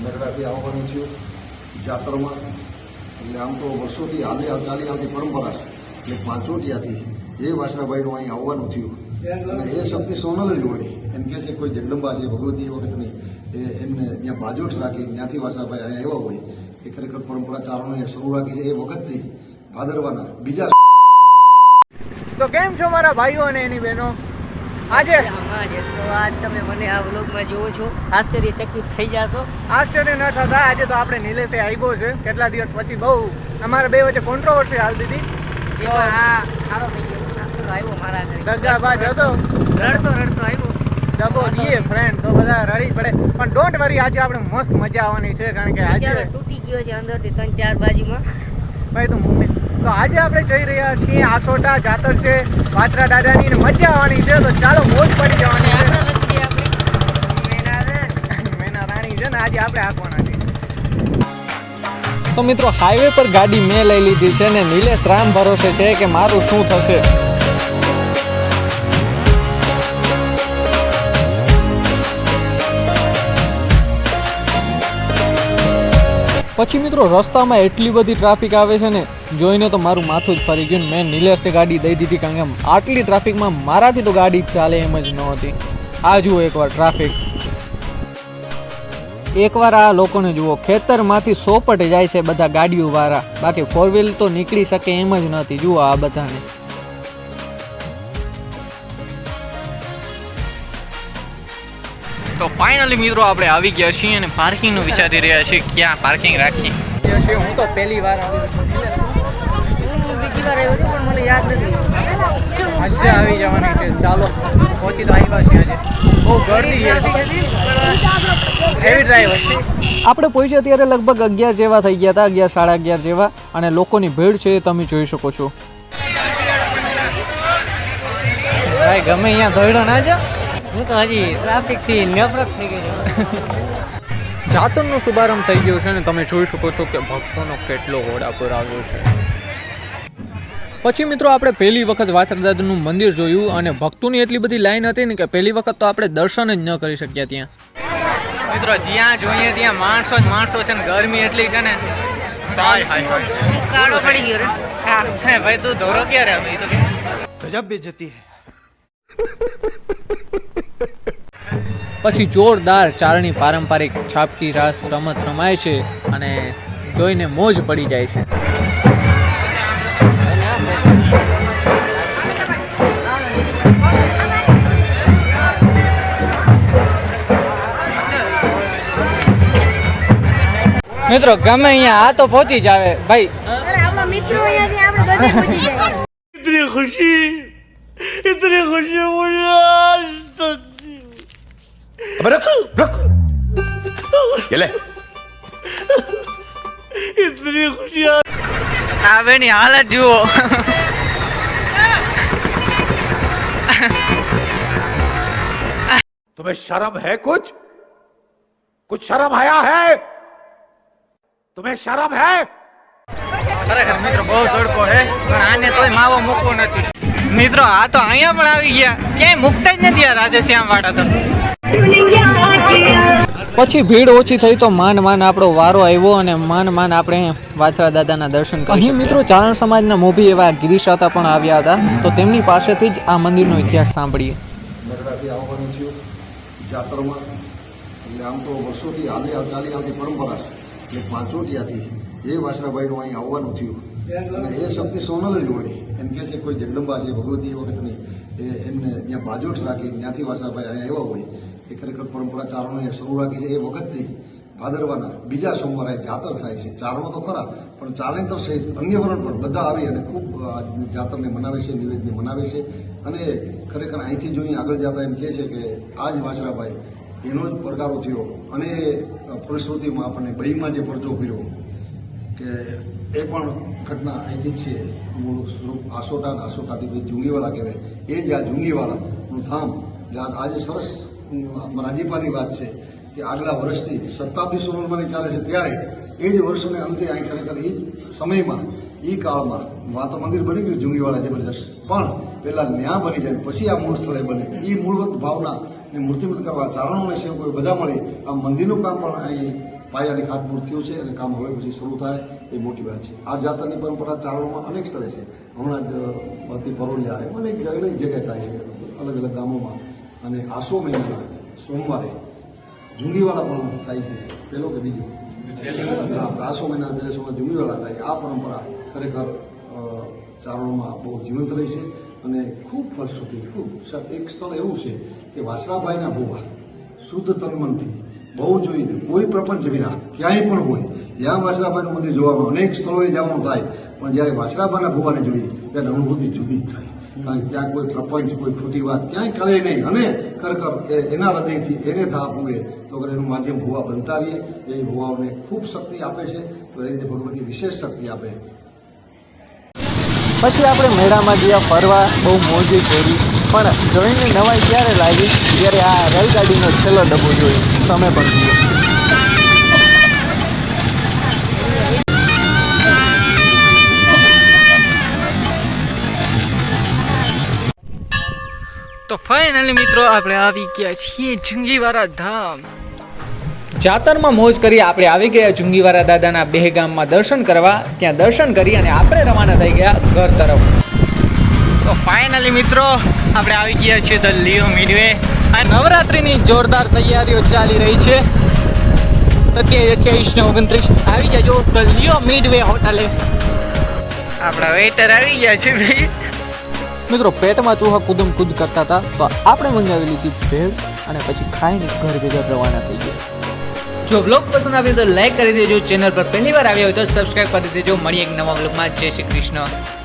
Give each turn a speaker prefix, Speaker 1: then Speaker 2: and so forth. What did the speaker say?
Speaker 1: નગરાથી આવવાનું થયું જાત્રામાં. એટલે આમ તો વર્ષોથી ચાલી આવતી પરંપરા એટલે પાંચોટિયાથી એ વાસણાભાઈનું અહીં આવવાનું થયું. અને એ શક્તિ સોનલ જ હોય. એમ કહે છે કોઈ જગદંબા છે ભગવતી એ વખતની એમને ત્યાં બાજોઠ રાખી ત્યાંથી વાસણાભાઈ અહીંયા એવા હોય એ ખરેખર પરંપરા ચારણોએ શરૂ રાખી છે એ વખતથી ભાદરવાના બીજા.
Speaker 2: તો કેમ છો મારા ભાઈઓ અને એની બહેનો? આજે
Speaker 3: આજ તમે મને આ વ્લોગમાં જુઓ છો, આશ્ચર્યચકિત થઈ જાશો.
Speaker 2: આશ્ચર્ય ન થતા આજે તો આપણે નિલેશે આવ્યો છે કેટલા દિવસ પછી. બહુ અમારા બે વચ્ચે કોન્ટ્રોવર્સી હાલતી હતી.
Speaker 3: એમાં આ સારો થઈ ગયો, આવ્યો મારા ઘરે.
Speaker 2: દગાબાજ હતો,
Speaker 3: રડતો આવ્યો.
Speaker 2: દગો દીએ ફ્રેન્ડ તો બધા રડી પડે. પણ ડોન્ટ વરી, આજે આપણે મસ્ત મજા આવવાની છે. કારણ કે આજે
Speaker 3: તૂટી ગયો છે અંદરથી 3-4 બાજુમાં.
Speaker 2: ભાઈ તો મમ્મી તો આજે આપણે જઈ રહ્યા છીએ આસોટા જાતર છે વાત્રા દાદાની, ને મજા આવવાની છે. તો ચાલો મોજ પડી જવાની છે. મેના રાણી છે ને આજે આપણે આંકવાના છે. તો મિત્રો હાઈવે પર ગાડી મેં લઈ લીધી છે ને નિલેશ રામ ભરોસે છે કે મારું શું થશે. પછી મિત્રો રસ્તામાં એટલી બધી ટ્રાફિક આવે છે ને જોઈને તો મારું માથું જ ફરી ગયું. મેં નિલેશને ગાડી દઈ દીધી કારણ કે આટલી ટ્રાફિકમાં મારાથી તો ગાડી જ ચાલે એમ જ ન હતી. આ જુઓ એકવાર ટ્રાફિક, એકવાર આ લોકોને જુઓ, ખેતરમાંથી સોપટે જાય છે બધા ગાડીઓ વાળા, બાકી 4 વ્હીલ તો નીકળી શકે એમ જ નથી. જુઓ આ બધાને. તો ફાઇનલી મિત્રો આપણે આવી ગયા છીએ અને પાર્કિંગનું વિચારી રહ્યા છીએ ક્યાં પાર્કિંગ રાખી. હું તો પહેલી વાર
Speaker 3: બીજી વાર આવ્યો પણ મને યાદ નથી.
Speaker 2: મજા આવી જવાની છે. ચાલો પહોંચી તો આવ્યા છીએ. આજે બહુ ગળદી હેવી ડ્રાઈવ હતી. આપણે પહોંચ્યા ત્યારે લગભગ 11 જેવા થઈ ગયા હતા, 11 સાડા 11 જેવા. અને લોકોની ભીડ છે એ તમે જોઈ શકો છો. ભાઈ ગમે અહીંયા દોડ્યો ના છે.
Speaker 3: હું તો હજી ટ્રાફિકથી નફરત થઈ ગઈ છે.
Speaker 2: જાતરનો શુભારંભ થઈ ગયો છે ને તમે જોઈ શકો છો કે ભક્તોનો કેટલો ઘોડાપુર આવ્યો છે. પછી મિત્રો આપણે પહેલી વખત વાત્રા દાદાનું મંદિર જોયું અને ભક્તોની એટલી બધી લાઈન હતી ને કે પહેલી વખત તો આપણે દર્શન જ ન કરી શક્યા ત્યાં. મિત્રો જ્યાં જોઈએ ત્યાં માણસો જ માણસો છે ને ગરમી એટલી છે ને.
Speaker 3: કાળો પડી ગયો રે.
Speaker 2: હા ભાઈ તું ધોરો ક્યારે આવે? તો
Speaker 4: ગજબ બેઇજ્જતી હે.
Speaker 2: પછી જોરદાર ચારણી પારંપરિક છાપકી રાસ રમત રમાય છે અને જોઈને મોજ પડી જાય છે. મિત્રો ગમે અહીંયા આ તો પહોંચી જ આવે ભાઈ.
Speaker 5: મિત્રો અહીંયાથી આપણે બધે પહોંચી જાય.
Speaker 4: इतनी खुशी मुझे अबे रख ये ले इतनी खुशी
Speaker 2: આવે ની હાલત જુઓ.
Speaker 4: तुम्हें शर्म है कुछ शर्म आया है तुम्हें शर्म है?
Speaker 2: ખરેખર મિત્રો બહુ તડકો છે પણ આને તોય માવો મૂકવો નથી. મિત્રો આ તો અહીંયા પણ આવી ગયા, ક્યાંય મૂકતા જ નથી આ રાધેશ્યામ વાળા તો. પછી ભીડ ઓછી થઈ તો માંડ આપણો વારો આવ્યો અને માંડ આપણે વાત્રા દાદાના દર્શન કર્યા. અહીં મિત્રો ચારણ સમાજના મોભી એવા ગિરીશાતા પણ આવ્યા હતા. તો તેમની પાસેથી જ આ મંદિરનો ઇતિહાસ સાંભળીએ.
Speaker 1: નગરાથી આવવાનું થયું જાત્રામાં. એટલે આમ તો વર્ષોથી ચાલી આવતી પરંપરા એટલે પાંચોટિયાથી એ વાસણાભાઈનું અહીં આવવાનું થયું. અને એ શક્તિ સોનલ જ હોય. એમ કહે છે કોઈ જગદંબા છે ભગવતી એ વખતની એમને ત્યાં બાજોઠ રાખી ત્યાંથી વાસણાભાઈ અહીંયા એવા હોય એ ખરેખર પરંપરા ચારણોએ શરૂ રાખી છે. એ વખતથી ભાદરવાના બીજા સોમવારે જાતર થાય છે. ચારણો તો ખરા પણ ચારણેતર સહિત અન્ય વર્ણ પણ બધા આવી અને ખૂબ જાતરને મનાવે છે, નિવેદને મનાવે છે. અને ખરેખર અહીંથી જોઈ આગળ જતા એમ કહે છે કે આ જ વાસણાભાઈ એનો જ પડકારો થયો અને ફલશ્રુતિમાં આપણને બહીમાં જે પરચો કર્યો કે એ પણ ઘટના અહીંથી જ છે. મૂળ સ્વરૂપ આસોટાથી જુંગીવાળા કહેવાય. એ જ આ જુંગીવાળાનું ધામ આજે સરસ રાજીપાની વાત છે કે આગલા વર્ષથી શતાબ્દી સોનલમાંની ચાલે છે ત્યારે એ જ વર્ષોને અંતે અહીં ખરેખર એ જ સમયમાં એ કાળમાં વાતો મંદિર બની ગયું જુંગીવાળા જબરજસ્ત. પણ પહેલાં ન્યા બની જાય પછી આ મૂળ સ્થળે બને. એ મૂળવત ભાવના ને મૂર્તિમત કરવા ચારણોને સેવકો બધા મળી આ મંદિરનું કામ પણ અહીં પાયાની ખાતમુહૂર્ત થયું છે અને કામ હવે પછી શરૂ થાય એ મોટી વાત છે. આ જાતરની પરંપરા ચારણોમાં અનેક સ્થળે છે. હમણાં જ મતી પરોળિયા અનેક જગ્યાએ થાય છે, અલગ અલગ ગામોમાં. અને આસો મહિનાના સોમવારે જુંગીવાળા પણ થાય છે, પહેલો કે બીજો? આસો મહિનાના પહેલા સોમવારે જુંગીવાળા થાય. આ પરંપરા ખરેખર ચારણોમાં બહુ જીવંત રહી છે અને ખૂબ વર્ષોથી એક સ્થળ એવું છે કે વાસરાભાઈના ભુવા શુદ્ધ તનમનથી બહુ જોઈને કોઈ પ્રપંચ વિના ક્યાંય પણ હોય જ્યાં વાસરાભાઈનું મંદિર જોવામાં અનેક સ્થળોએ જવાનું થાય, પણ જ્યારે વાસરાભાઈના ભુવાને જોઈએ ત્યારે અનુભૂતિ જુદી જ થાય. કારણ કે ત્યાં કોઈ પ્રપંચ, કોઈ ખોટી વાત ક્યાંય કરે નહીં અને ખરેખર એના હૃદયથી એને થા પૂગે તો અગર એનું માધ્યમ ભુવા બનતા રહીએ. એ ભુવાઓને ખૂબ શક્તિ આપે છે, તો એ રીતે ભગવતી વિશેષ શક્તિ આપે.
Speaker 2: પછી આપણે મેળામાં ગયા ફરવા, બહુ મોજી કરી, પણ જોઈને નવાઈ ક્યારે લાગી જ્યારે આ રેલગાડીનો છેલ્લો ડબ્બો જોયો. તમે પણ જુઓ. તો ફાઇનલી મિત્રો આપણે આવી ગયા છીએ જુંગીવારા ધામ. જાતરમાં મોજ કરી આપણે આવી ગયા જુંગીવારા દાદાના બેહગામમાં દર્શન કરવા. ત્યાં દર્શન કરી અને આપણે રવાના થઈ ગયા ઘર તરફ. તો ફાઇનલી મિત્રો આપણે આવી ગયા છીએ ધ લિયો મિડવે. આ નવરાત્રિની જોરદાર તૈયારીઓ ચાલી રહી છે. 27, 28 ને 29 આવી જજો ધ લિયો મિડવે હોટલે. આપણા વેઇટર આવી ગયા છે ભાઈ. મિત્રો પેટમાં ચૂહા કૂદમ કૂદ કરતા હતા તો આપણે મંગાવી લીધી ભેળ અને પછી ખાઈને ઘર ભેગા રવાના થઈ ગયા. જો બ્લોગ પસંદ આવ્યો તો લાઈક કરી દેજો. ચેનલ પર પહેલી વાર આવ્યા હોય તો સબસ્ક્રાઈબ કરી દેજો. મળીએ એક નવા બ્લોગમાં. જય શ્રી કૃષ્ણ.